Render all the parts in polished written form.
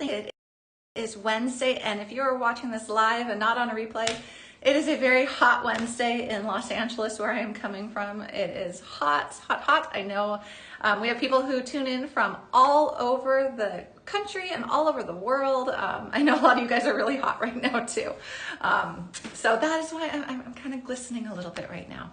It is Wednesday, and if you're watching this live and not on a replay, it is a very hot Wednesday in Los Angeles, where I am coming from. It is hot, hot, hot. I know we have people who tune in from all over the country and all over the world. I know a lot of you guys are really hot right now too. So that is why I'm kind of glistening a little bit right now.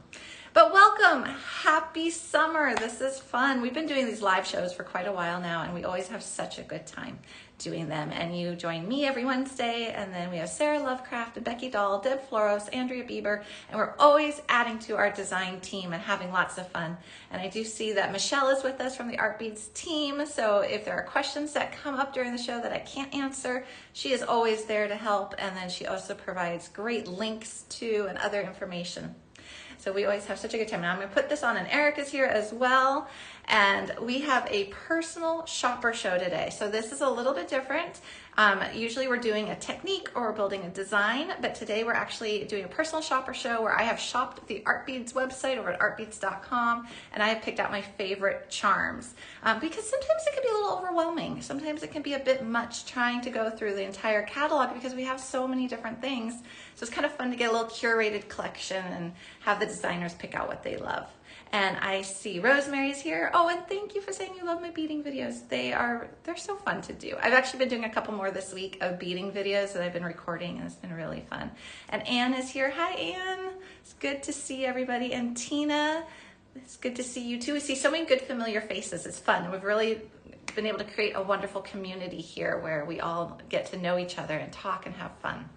But welcome, happy summer. This is fun. We've been doing these live shows for quite a while now, and we always have such a good time doing them. And you join me every Wednesday, and then we have Sarah Lovecraft and Becky Dahl, Deb Floros, Andrea Bieber, and we're always adding to our design team and having lots of fun. And I do see that Michelle is with us from the Art Beads team, so if there are questions that come up during the show that I can't answer, she is always there to help, and then she also provides great links to and other information. So we always have such a good time. Now I'm going to put this on, and Eric is here as well. And we have a personal shopper show today. So this is a little bit different. Usually we're doing a technique or we're building a design, but today we're actually doing a personal shopper show where I have shopped the Art Beads website over at artbeads.com, and I have picked out my favorite charms because sometimes it can be a little overwhelming. Sometimes it can be a bit much trying to go through the entire catalog because we have so many different things. So it's kind of fun to get a little curated collection and have the designers pick out what they love. And I see Rosemary's here. Oh, and thank you for saying you love my beading videos. They're so fun to do. I've actually been doing a couple more this week of beading videos that I've been recording, and it's been really fun. And Anne is here. Hi, Anne. It's good to see everybody. And Tina, it's good to see you too. We see so many good familiar faces. It's fun. We've really been able to create a wonderful community here where we all get to know each other and talk and have fun.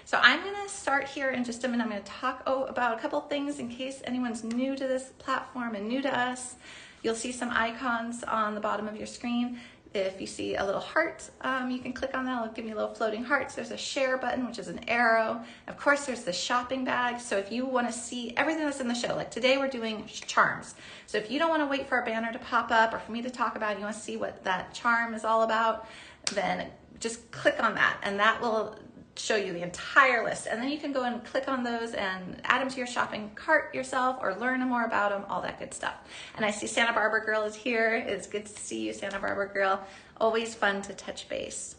So I'm going to start here in just a minute. I'm going to talk about a couple things in case anyone's new to this platform and new to us. You'll see some icons on the bottom of your screen. If you see a little heart, you can click on that. It'll give me little floating hearts. There's a share button, which is an arrow. Of course, there's the shopping bag. So if you want to see everything that's in the show, like today we're doing charms. So if you don't want to wait for a banner to pop up or for me to talk about it, you want to see what that charm is all about, then just click on that, and that will show you the entire list, and then you can go and click on those and add them to your shopping cart yourself or learn more about them, all that good stuff. And I see Santa Barbara Girl is here. It's good to see you, Santa Barbara Girl. Always fun to touch base.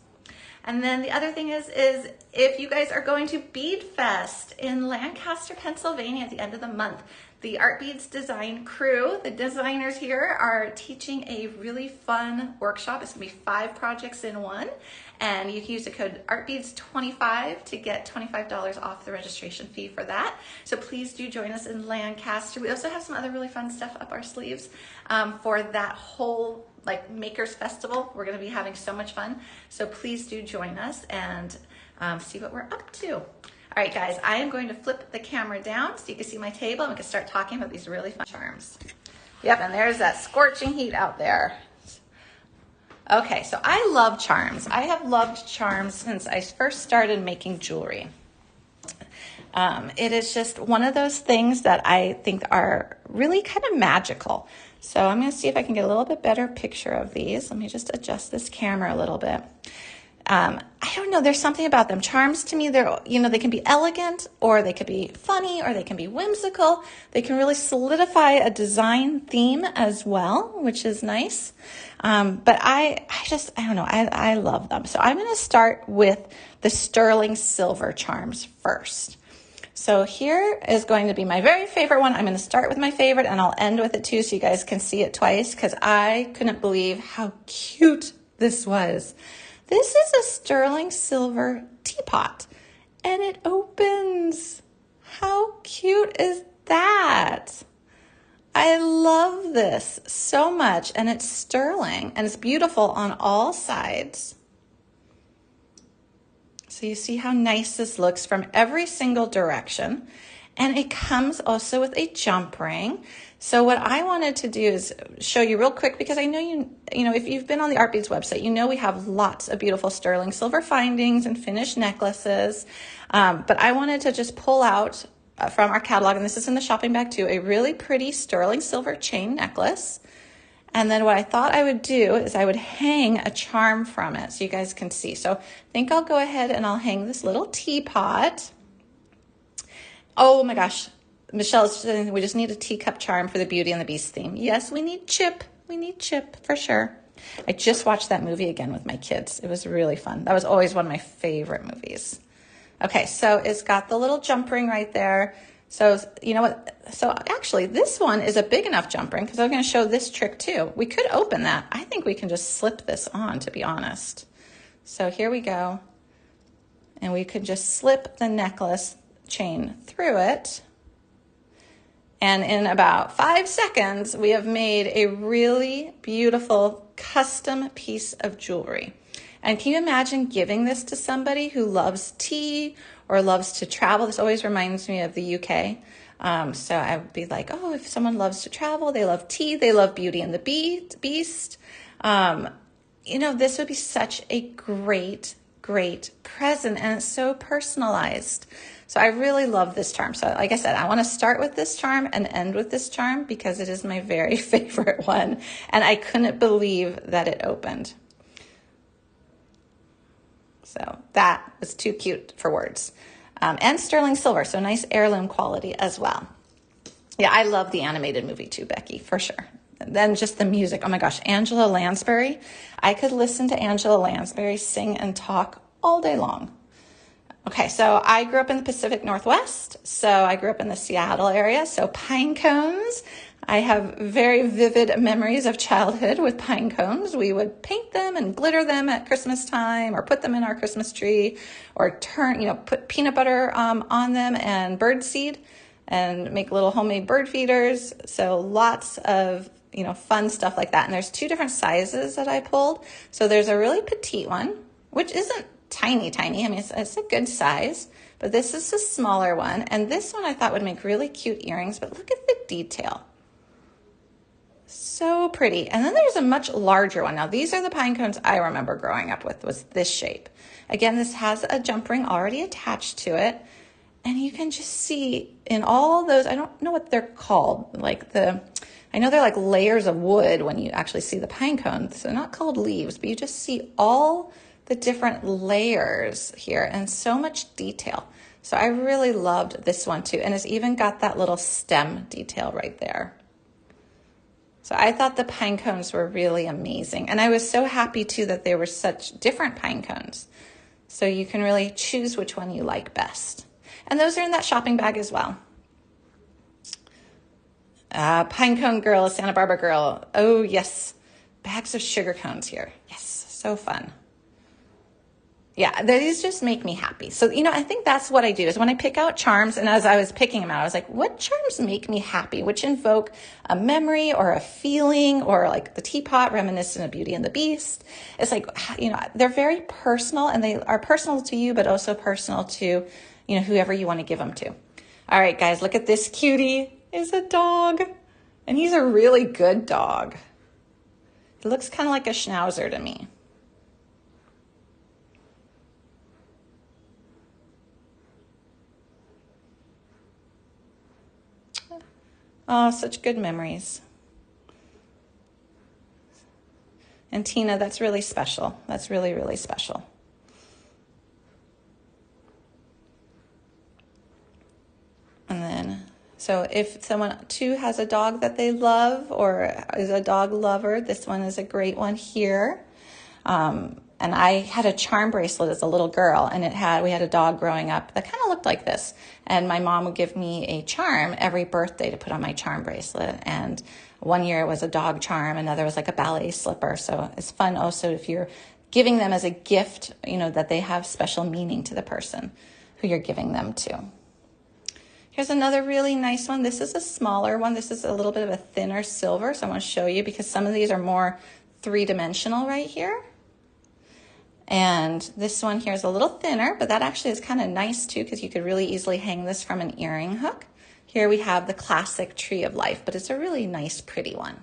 And then the other thing is if you guys are going to Bead Fest in Lancaster, Pennsylvania at the end of the month, the Art Beads design crew, the designers here, are teaching a really fun workshop. It's gonna be 5 projects in one, and you can use the code ArtBeads25 to get $25 off the registration fee for that. So please do join us in Lancaster. We also have some other really fun stuff up our sleeves for that whole Makers Festival. We're gonna be having so much fun. So please do join us and see what we're up to. All right, guys, I am going to flip the camera down so you can see my table, and we can start talking about these really fun charms. Yep, and there's that scorching heat out there. Okay, so I love charms. I have loved charms since I first started making jewelry. It is just one of those things that I think are really kind of magical. So I'm going to see if I can get a little bit better picture of these. Let me just adjust this camera a little bit. I don't know, there's something about them. Charms to me, they can be elegant, or they could be funny, or they can be whimsical. They can really solidify a design theme as well, which is nice. But I don't know, I love them. So I'm going to start with the sterling silver charms first. So here is going to be my very favorite one. I'm going to start with my favorite, and I'll end with it too, so you guys can see it twice, because I couldn't believe how cute this was. This is a sterling silver teapot, and it opens. How cute is that? I love this so much, and it's sterling, and it's beautiful on all sides. So you see how nice this looks from every single direction. And it comes also with a jump ring. So what I wanted to do is show you real quick, because I know you know, if you've been on the Art Beads website, you know we have lots of beautiful sterling silver findings and finished necklaces. But I wanted to just pull out from our catalog, and this is in the shopping bag too, a really pretty sterling silver chain necklace. And then what I thought I would do is I would hang a charm from it so you guys can see. So I think I'll go ahead and I'll hang this little teapot. Oh my gosh, Michelle's saying we just need a teacup charm for the Beauty and the Beast theme. Yes, we need Chip. We need Chip for sure. I just watched that movie again with my kids. It was really fun. That was always one of my favorite movies. Okay, so it's got the little jump ring right there. So you know what? So actually this one is a big enough jump ring because I'm going to show this trick too. We could open that. I think we can just slip this on, to be honest. So here we go. And we could just slip the necklace chain through it. And in about 5 seconds, we have made a really beautiful custom piece of jewelry. And can you imagine giving this to somebody who loves tea or loves to travel? This always reminds me of the UK. So I would be like, oh, if someone loves to travel, they love tea, they love Beauty and the Beast. You know, this would be such a great present, and it's so personalized. So I really love this charm. So like I said, I want to start with this charm and end with this charm because it is my very favorite one. And I couldn't believe that it opened. So that was too cute for words. And sterling silver, so nice heirloom quality as well. Yeah, I love the animated movie too, Becky, for sure. And then just the music. Oh my gosh, Angela Lansbury. I could listen to Angela Lansbury sing and talk all day long. Okay, so I grew up in the Pacific Northwest. So I grew up in the Seattle area. So pine cones. I have very vivid memories of childhood with pine cones. We would paint them and glitter them at Christmas time, or put them in our Christmas tree, or put peanut butter on them and bird seed and make little homemade bird feeders. So lots of fun stuff like that. And there's 2 different sizes that I pulled. So there's a really petite one, which isn't tiny. I mean, it's a good size, but this is a smaller one. And this one I thought would make really cute earrings, but look at the detail. So pretty. And then there's a much larger one. Now these are the pine cones I remember growing up with, was this shape. Again, this has a jump ring already attached to it. And you can just see in all those, I don't know what they're called, I know they're like layers of wood when you actually see the pine cones. So they're not called leaves, but you just see all the different layers here and so much detail. So I really loved this one too. And it's even got that little stem detail right there. So I thought the pine cones were really amazing. And I was so happy too that they were such different pine cones. So you can really choose which one you like best. And those are in that shopping bag as well. Pine cone girl, Santa Barbara girl. Oh yes, bags of sugar cones here. Yes, so fun. Yeah, these just make me happy. So, I think that's what I do is when I pick out charms, and as I was picking them out, I was like, what charms make me happy? Which invoke a memory or a feeling, or like the teapot reminiscent of Beauty and the Beast. It's like, they're very personal, and they are personal to you, but also personal to, whoever you want to give them to. All right, guys, look at this cutie. Is a dog, and he's a really good dog. He looks kind of like a schnauzer to me. Oh, such good memories. And Tina, that's really special. That's really, really special. And then, so if someone too has a dog that they love or is a dog lover, this one is a great one here. And I had a charm bracelet as a little girl, and we had a dog growing up that kind of looked like this. And my mom would give me a charm every birthday to put on my charm bracelet. And one year it was a dog charm, another was like a ballet slipper. So it's fun also if you're giving them as a gift, that they have special meaning to the person who you're giving them to. Here's another really nice one. This is a smaller one. This is a little bit of a thinner silver. So I want to show you because some of these are more 3-dimensional right here. And this one here is a little thinner, but that actually is kind of nice too because you could really easily hang this from an earring hook. Here we have the classic Tree of Life, but it's a really nice, pretty one.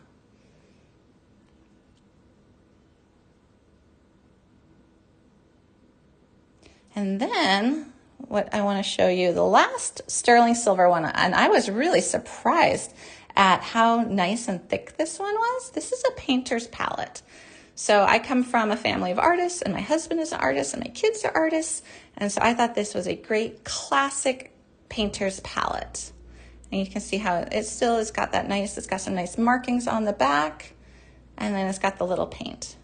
And then what I want to show you, the last sterling silver one, and I was really surprised at how nice and thick this one was. This is a painter's palette. So I come from a family of artists, and my husband is an artist, and my kids are artists. And so I thought this was a great classic painter's palette. And you can see how it still has got that nice, it's got some nice markings on the back. And then it's got the little paint.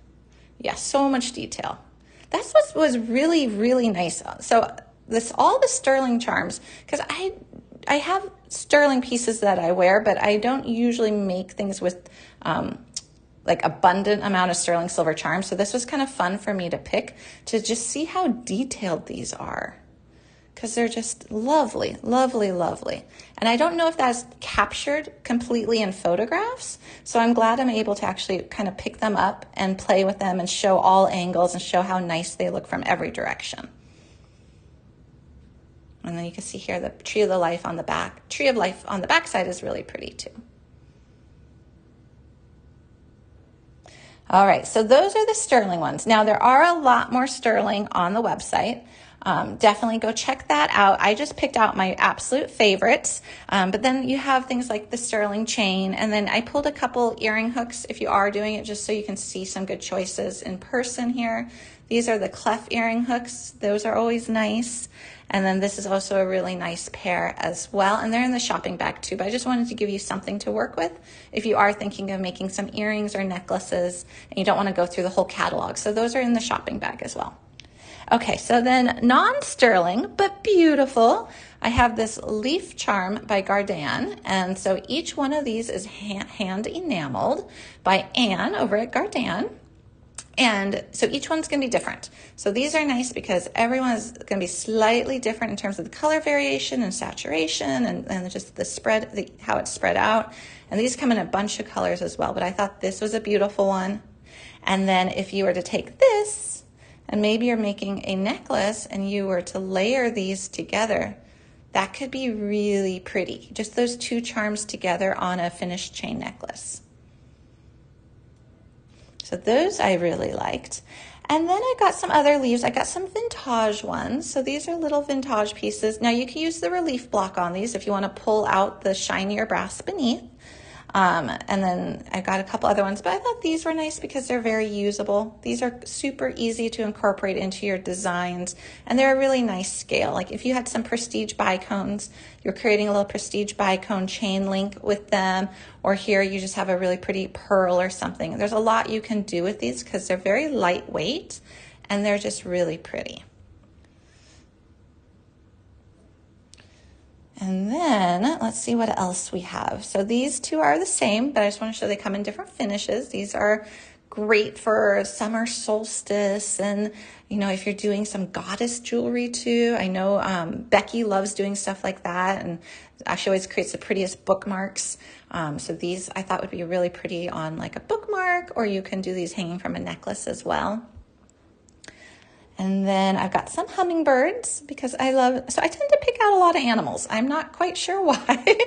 Yeah, so much detail. That's what was really, really nice. So all the sterling charms, because I have sterling pieces that I wear, but I don't usually make things with like abundant amount of sterling silver charms. So this was kind of fun for me to pick to just see how detailed these are, because they're just lovely, lovely, lovely. And I don't know if that's captured completely in photographs. So I'm glad I'm able to actually kind of pick them up and play with them and show all angles and show how nice they look from every direction. And then you can see here the tree of life on the back. Tree of life on the back side is really pretty too. All right, so those are the sterling ones. Now there are a lot more sterling on the website. Definitely go check that out. I just picked out my absolute favorites, but then you have things like the sterling chain, and then I pulled a couple earring hooks if you are doing it, just so you can see some good choices in person here. These are the clef earring hooks. Those are always nice. And then this is also a really nice pair as well. And they're in the shopping bag too, but I just wanted to give you something to work with if you are thinking of making some earrings or necklaces and you don't want to go through the whole catalog. So those are in the shopping bag as well. Okay, so then non-sterling, but beautiful. I have this leaf charm by Gardan. And so each one of these is hand enameled by Anne over at Gardan. And so each one's going to be different. So these are nice because everyone is going to be slightly different in terms of the color variation and saturation and just the spread, how it's spread out. And these come in a bunch of colors as well. But I thought this was a beautiful one. And then if you were to take this, and maybe you're making a necklace and you were to layer these together, that could be really pretty. Just those two charms together on a finished chain necklace. So those I really liked. And then I got some other leaves. I got some vintage ones. So these are little vintage pieces. Now you can use the relief block on these if you want to pull out the shinier brass beneath. And then I got a couple other ones, but I thought these were nice because they're very usable. These are super easy to incorporate into your designs, and they're a really nice scale. Like if you had some prestige bicones, you're creating a little prestige bicone chain link with them, or here you just have a really pretty pearl or something. There's a lot you can do with these because they're very lightweight and they're just really pretty. And then let's see what else we have. So these two are the same, but I just want to show they come in different finishes. These are great for summer solstice, and if you're doing some goddess jewelry too. I know Becky loves doing stuff like that, and she always creates the prettiest bookmarks. So these I thought would be really pretty on like a bookmark, or you can do these hanging from a necklace as well. And then I've got some hummingbirds because so I tend to pick out a lot of animals. I'm not quite sure why,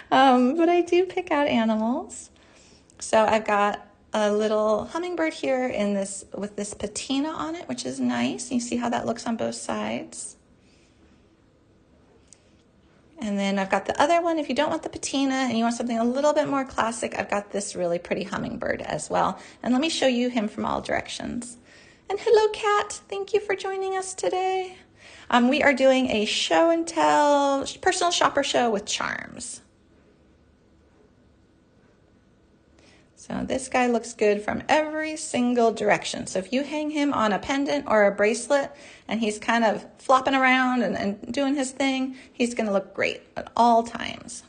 but I do pick out animals. So I've got a little hummingbird here with this patina on it, which is nice. You see how that looks on both sides. And then I've got the other one. If you don't want the patina and you want something a little bit more classic, I've got this really pretty hummingbird as well. And let me show you him from all directions. And hello, Kat. Thank you for joining us today. We are doing a show and tell personal shopper show with charms. So this guy looks good from every single direction. So if you hang him on a pendant or a bracelet and he's kind of flopping around and doing his thing, he's going to look great at all times.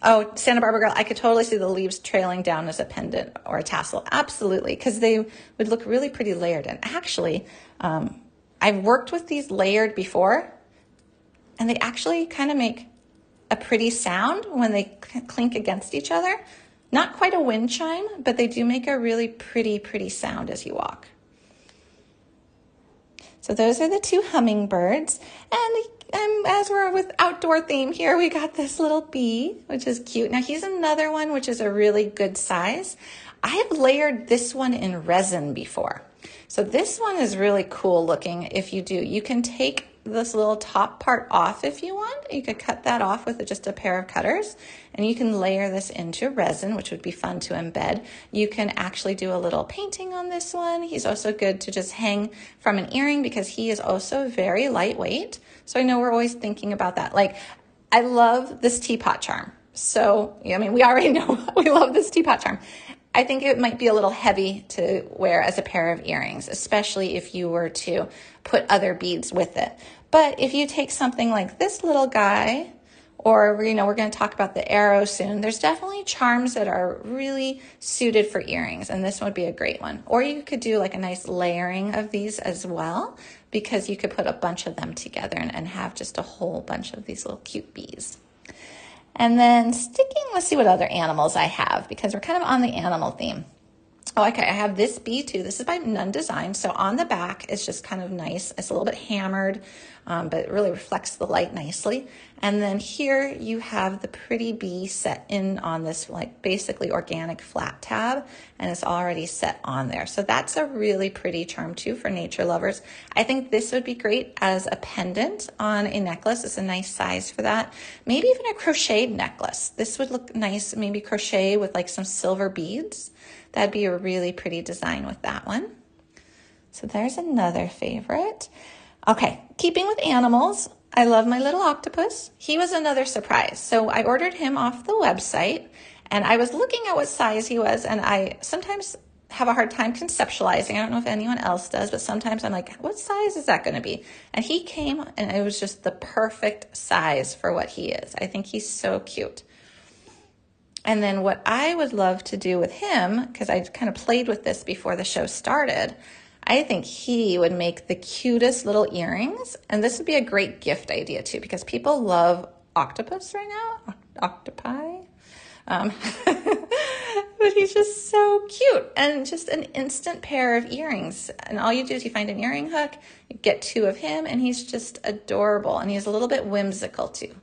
Oh, Santa Barbara girl, I could totally see the leaves trailing down as a pendant or a tassel. Absolutely, because they would look really pretty layered. And actually, I've worked with these layered before, and they actually kind of make a pretty sound when they clink against each other. Not quite a wind chime, but they do make a really pretty sound as you walk. So those are the two hummingbirds. And as we're with outdoor theme here, we got this little bee, which is cute. Now he's another one, which is a really good size. I have layered this one in resin before. So this one is really cool looking if you do. You can take this little top part off if you want. You could cut that off with just a pair of cutters, and you can layer this into resin, which would be fun to embed. You can actually do a little painting on this one. He's also good to just hang from an earring because he is also very lightweight. So I know we're always thinking about that. Like, I love this teapot charm. So, I mean, we already know we love this teapot charm. I think it might be a little heavy to wear as a pair of earrings, especially if you were to put other beads with it. But if you take something like this little guy, or, we're going to talk about the arrow soon, there's definitely charms that are really suited for earrings, and this would be a great one. Or you could do like a nice layering of these as well, because you could put a bunch of them together and have just a whole bunch of these little cute bees. And then let's see what other animals I have, because we're kind of on the animal theme. Oh, okay, I have this bee too. This is by Nun Design. So on the back, it's just kind of nice. It's a little bit hammered, but it really reflects the light nicely. And then here you have the pretty bee set in on this like basically organic flat tab, and it's already set on there. So that's a really pretty charm too for nature lovers. I think this would be great as a pendant on a necklace. It's a nice size for that. Maybe even a crocheted necklace. This would look nice, maybe crochet with like some silver beads. That'd be a really pretty design with that one. So there's another favorite. Okay, keeping with animals, I love my little octopus. He was another surprise. So I ordered him off the website, and I was looking at what size he was, and I sometimes have a hard time conceptualizing. I don't know if anyone else does, but sometimes I'm like, what size is that going to be? And he came, and it was just the perfect size for what he is. I think he's so cute. And then what I would love to do with him, because I kind of played with this before the show started, I think he would make the cutest little earrings. And this would be a great gift idea too, because people love octopus right now, octopi. But he's just so cute and just an instant pair of earrings. And all you do is you find an earring hook, you get two of him, and he's just adorable. And he's a little bit whimsical too.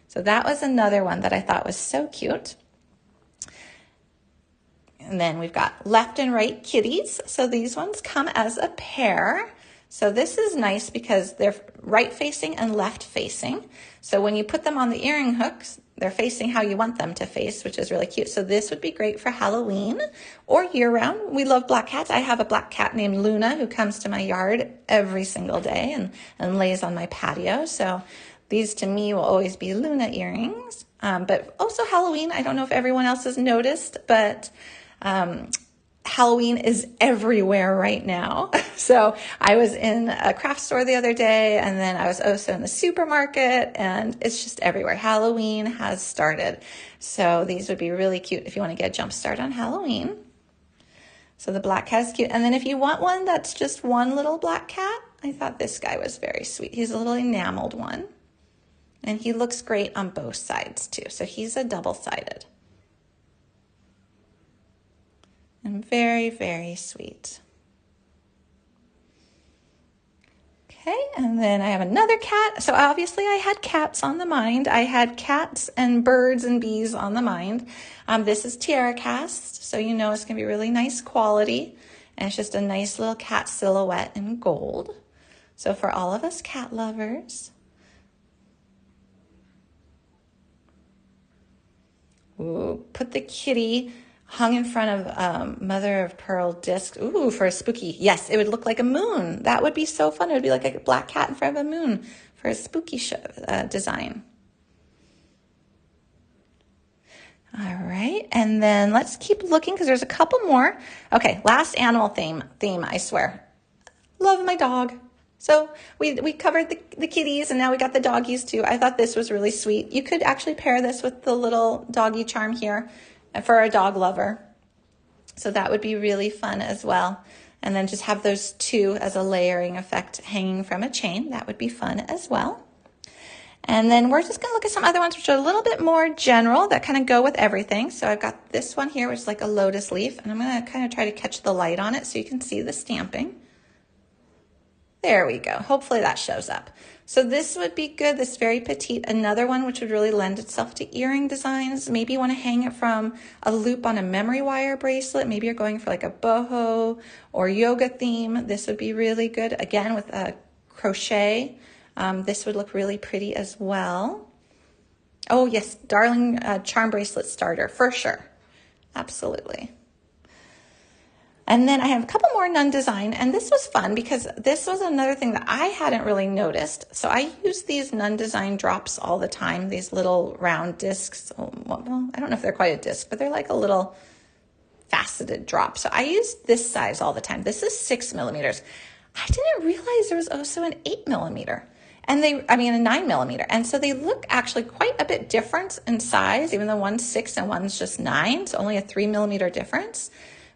So that was another one that I thought was so cute. And then we've got left and right kitties. So these ones come as a pair. So this is nice because they're right facing and left facing. So when you put them on the earring hooks, they're facing how you want them to face, which is really cute. So this would be great for Halloween or year round. We love black cats. I have a black cat named Luna who comes to my yard every single day and lays on my patio. So these to me will always be Luna earrings, but also Halloween. I don't know if everyone else has noticed, but Halloween is everywhere right now. So I was in a craft store the other day, and then I was also in the supermarket, and it's just everywhere. Halloween has started. So these would be really cute if you want to get a jump start on Halloween. So the black cat is cute. And then if you want one that's just one little black cat, I thought this guy was very sweet. He's a little enameled one. And he looks great on both sides too. So he's a double-sided. And very, very sweet. Okay, and then I have another cat. So obviously I had cats on the mind. I had cats and birds and bees on the mind. This is Tiara cast, so you know it's going to be really nice quality. And it's just a nice little cat silhouette in gold. So for all of us cat lovers. Ooh, put the kitty hung in front of mother of pearl disc. Ooh, for a spooky. Yes, it would look like a moon. That would be so fun. It would be like a black cat in front of a moon for a spooky design. All right, and then let's keep looking because there's a couple more. Okay, last animal theme, I swear. Love my dog. So we covered the kitties, and now we got the doggies too. I thought this was really sweet. You could actually pair this with the little doggy charm here for a dog lover. So that would be really fun as well. And then just have those two as a layering effect hanging from a chain. That would be fun as well. And then we're just going to look at some other ones which are a little bit more general that kind of go with everything. So I've got this one here, which is like a lotus leaf, and I'm going to kind of try to catch the light on it so you can see the stamping. There we go. Hopefully that shows up. So this would be good. This very petite. Another one which would really lend itself to earring designs. Maybe you want to hang it from a loop on a memory wire bracelet. Maybe you're going for like a boho or yoga theme. This would be really good. Again, with a crochet. This would look really pretty as well. Oh yes, darling charm bracelet starter for sure. Absolutely. And then I have a couple more Nun Design, and this was fun because this was another thing that I hadn't really noticed. So I use these Nun Design drops all the time, these little round discs. Well, I don't know if they're quite a disc, but they're like a little faceted drop. So I use this size all the time. This is 6 millimeters. I didn't realize there was also an 8 millimeter. And a 9 millimeter. And so they look actually quite a bit different in size, even though one's 6 and one's just 9. So only a 3 millimeter difference.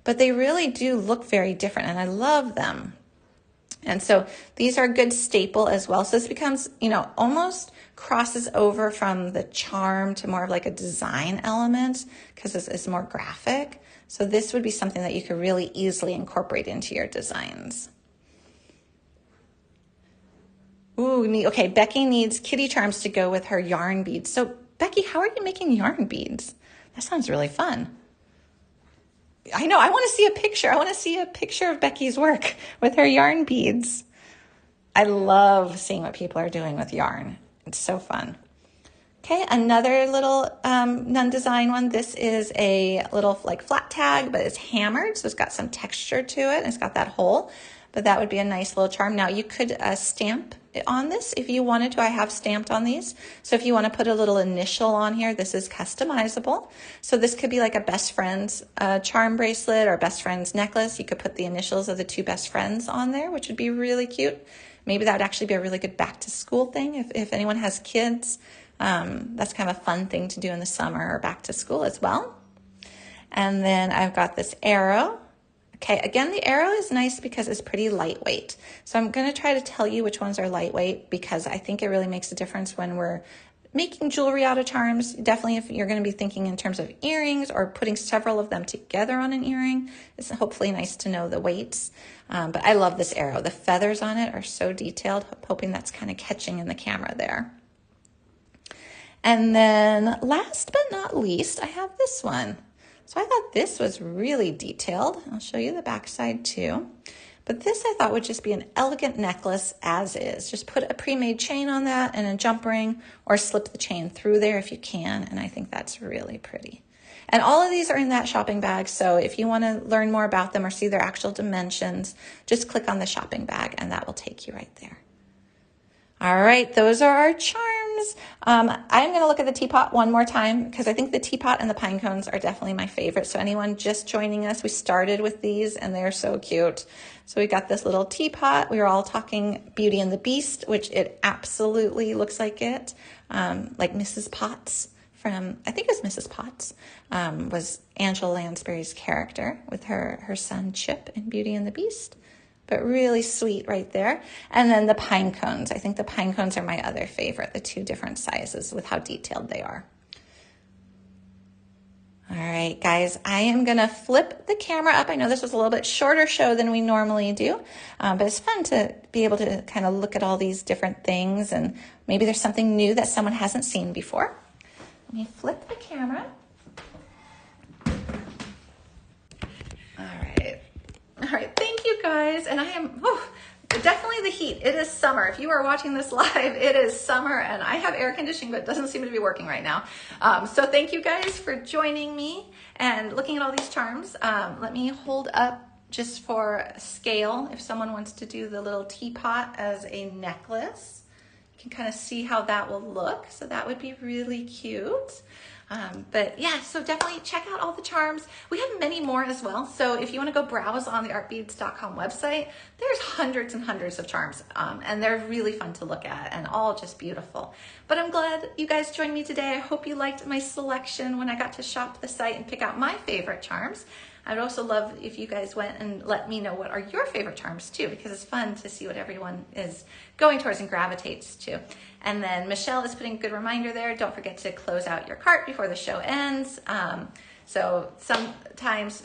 But they really do look very different, and I love them. And so these are a good staple as well. So this becomes, almost crosses over from the charm to more of like a design element because it's more graphic. So this would be something that you could really easily incorporate into your designs. Ooh, neat. Okay, Becky needs kitty charms to go with her yarn beads. So Becky, how are you making yarn beads? That sounds really fun. I know, I want to see a picture. I want to see a picture of Becky's work with her yarn beads. I love seeing what people are doing with yarn. It's so fun. Okay, another little nun design one. This is a little like flat tag, but it's hammered, so it's got some texture to it, and it's got that hole. But that would be a nice little charm. Now you could stamp it on this if you wanted to. I have stamped on these. So if you want to put a little initial on here, this is customizable. So this could be like a best friend's charm bracelet or best friend's necklace. You could put the initials of the two best friends on there, which would be really cute. Maybe that would actually be a really good back to school thing if anyone has kids. That's kind of a fun thing to do in the summer or back to school as well. And then I've got this arrow. Okay, again, the arrow is nice because it's pretty lightweight. So I'm going to try to tell you which ones are lightweight because I think it really makes a difference when we're making jewelry out of charms. Definitely if you're going to be thinking in terms of earrings or putting several of them together on an earring, it's hopefully nice to know the weights. But I love this arrow. The feathers on it are so detailed. I'm hoping that's kind of catching in the camera there. And then last but not least, I have this one. So I thought this was really detailed. I'll show you the backside too. But this I thought would just be an elegant necklace as is. Just put a pre-made chain on that and a jump ring or slip the chain through there if you can. And I think that's really pretty. And all of these are in that shopping bag. So if you want to learn more about them or see their actual dimensions, just click on the shopping bag and that will take you right there. All right, those are our charms. I'm going to look at the teapot one more time because I think the teapot and the pine cones are definitely my favorite. So anyone just joining us, we started with these and they're so cute. So we got this little teapot. We were all talking Beauty and the Beast, which it absolutely looks like it. Like Mrs. Potts from, I think it was Mrs. Potts, was Angela Lansbury's character with her son Chip in Beauty and the Beast. But really sweet right there. And then the pine cones. I think the pine cones are my other favorite, the two different sizes with how detailed they are. All right, guys, I am gonna flip the camera up. I know this was a little bit shorter show than we normally do, but it's fun to be able to kind of look at all these different things and maybe there's something new that someone hasn't seen before. Let me flip the camera. All right, thank you guys. And I am definitely the heat. It is summer. If you are watching this live, it is summer and I have air conditioning, but it doesn't seem to be working right now. So thank you guys for joining me and looking at all these charms. Let me hold up just for scale. If someone wants to do the little teapot as a necklace, you can kind of see how that will look. So that would be really cute. But yeah, so definitely check out all the charms. We have many more as well. So if you want to go browse on the artbeads.com website, there's hundreds and hundreds of charms. And they're really fun to look at and all just beautiful. But I'm glad you guys joined me today. I hope you liked my selection when I got to shop the site and pick out my favorite charms. I'd also love if you guys went and let me know what are your favorite charms too, because it's fun to see what everyone is going towards and gravitates to. And then Michelle is putting a good reminder there. Don't forget to close out your cart before the show ends. So sometimes,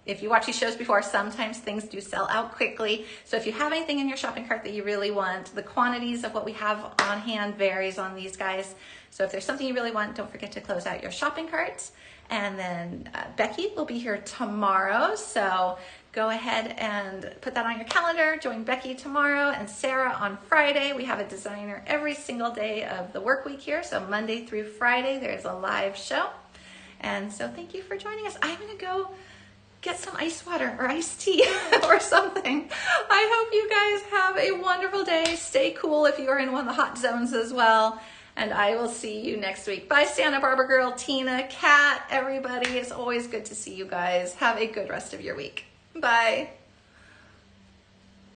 if you watch these shows before, sometimes things do sell out quickly. So if you have anything in your shopping cart that you really want, the quantities of what we have on hand varies on these guys. So if there's something you really want, don't forget to close out your shopping carts. And then Becky will be here tomorrow. So go ahead and put that on your calendar. Join Becky tomorrow and Sarah on Friday. We have a designer every single day of the work week here. So Monday through Friday, there's a live show. And so thank you for joining us. I'm going to go get some ice water or iced tea or something. I hope you guys have a wonderful day. Stay cool if you are in one of the hot zones as well. And I will see you next week. Bye, Santa Barbara girl, Tina, Kat, everybody. It's always good to see you guys. Have a good rest of your week. Bye.